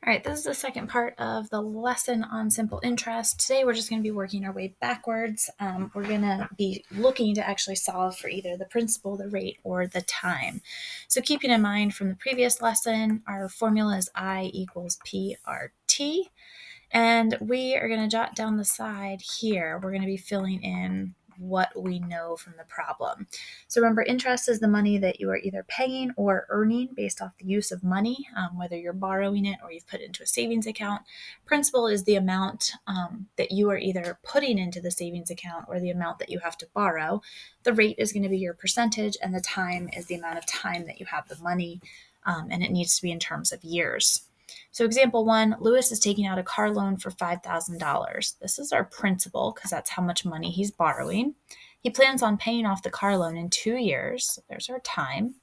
All right, this is the second part of the lesson on simple interest. Today we're just going to be working our way backwards. We're going to be looking to actually solve for either the principal, the rate, or the time. So keeping in mind from the previous lesson, our formula is I equals PRT. And we are going to jot down the side here. We're going to be filling in what we know from the problem. So remember, interest is the money that you are either paying or earning based off the use of money, whether you're borrowing it or you've put it into a savings account. Principal is the amount that you are either putting into the savings account or the amount that you have to borrow. The rate is going to be your percentage, and the time is the amount of time that you have the money, and it needs to be in terms of years. So example one, Lewis is taking out a car loan for $5,000. This is our principal because that's how much money he's borrowing. He plans on paying off the car loan in 2 years. So there's our time.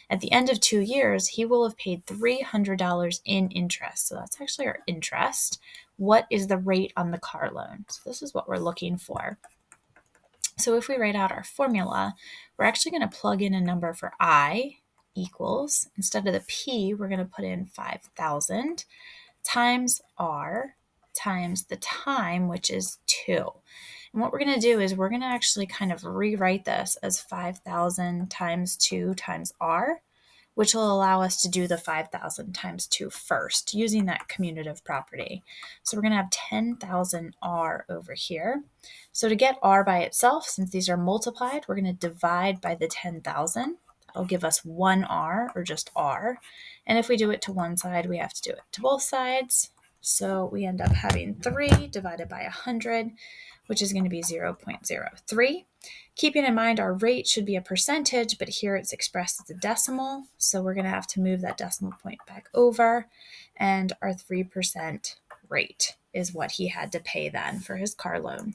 At the end of 2 years, he will have paid $300 in interest. So that's actually our interest. What is the rate on the car loan? So this is what we're looking for. So if we write out our formula, we're actually going to plug in a number for I equals, instead of the P, we're going to put in 5,000 times R times the time, which is 2. And what we're going to do is we're going to actually kind of rewrite this as 5,000 times 2 times R, which will allow us to do the 5,000 times 2 first using that commutative property. So we're going to have 10,000 R over here. So to get R by itself, since these are multiplied, we're going to divide by the 10,000. That'll give us 1 R, or just R. And if we do it to one side, we have to do it to both sides. So we end up having 3 divided by 100, which is going to be 0.03. Keeping in mind our rate should be a percentage, but here it's expressed as a decimal. So we're going to have to move that decimal point back over. And our 3% rate is what he had to pay then for his car loan.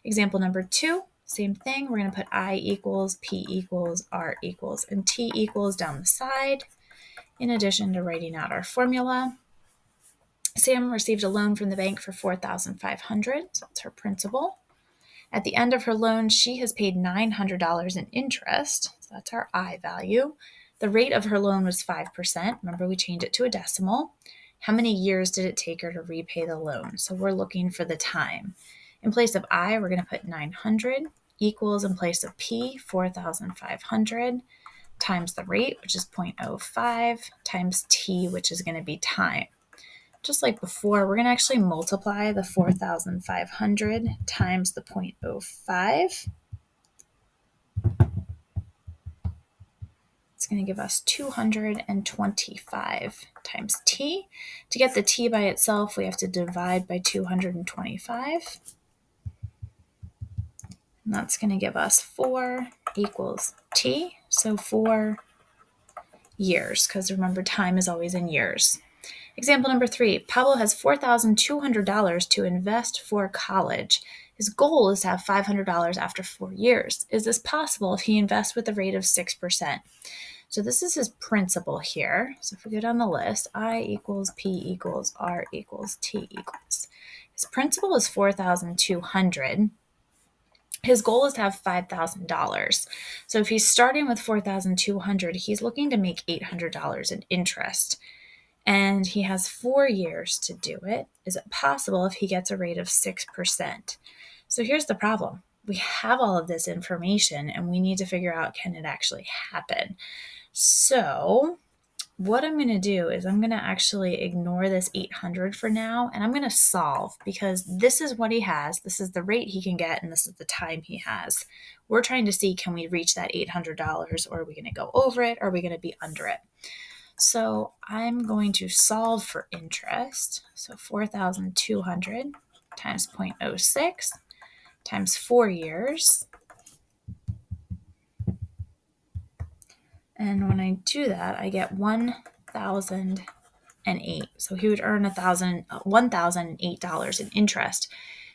Example number 2. Same thing, we're going to put I equals, P equals, R equals, and T equals down the side, in addition to writing out our formula. Sam received a loan from the bank for $4,500, so that's her principal. At the end of her loan, she has paid $900 in interest, so that's our I value. The rate of her loan was 5%. Remember, we changed it to a decimal. How many years did it take her to repay the loan? So we're looking for the time. In place of I, we're going to put 900 equals, in place of P, 4,500 times the rate, which is 0.05, times T, which is going to be time. Just like before, we're going to actually multiply the 4,500 times the 0.05. It's going to give us 225 times T. To get the T by itself, we have to divide by 225. And that's going to give us 4 equals T. So 4 years, because remember, time is always in years. Example number 3, Pablo has $4,200 to invest for college. His goal is to have $500 after 4 years. Is this possible if he invests with a rate of 6%? So this is his principal here. So if we go down the list, I equals, P equals, R equals, T equals. His principal is $4,200. His goal is to have $5,000. So if he's starting with $4,200, he's looking to make $800 in interest. And he has 4 years to do it. Is it possible if he gets a rate of 6%? So here's the problem. We have all of this information and we need to figure out, can it actually happen? So what I'm going to do is I'm going to actually ignore this 800 for now, and I'm going to solve, because this is what he has. This is the rate he can get, and this is the time he has. We're trying to see, can we reach that $800, or are we going to go over it, or are we going to be under it? So I'm going to solve for interest. So 4,200 times 0.06 times 4 years. And when I do that, I get 1,008. So he would earn $1,008 in interest.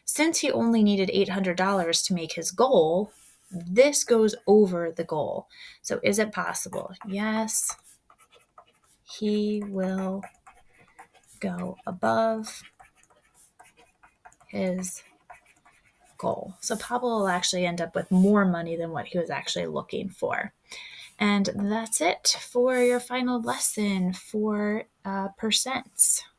Since he only needed $800 to make his goal, this goes over the goal. So is it possible? Yes, he will go above his goal. So Pablo will actually end up with more money than what he was actually looking for. And that's it for your final lesson for percents.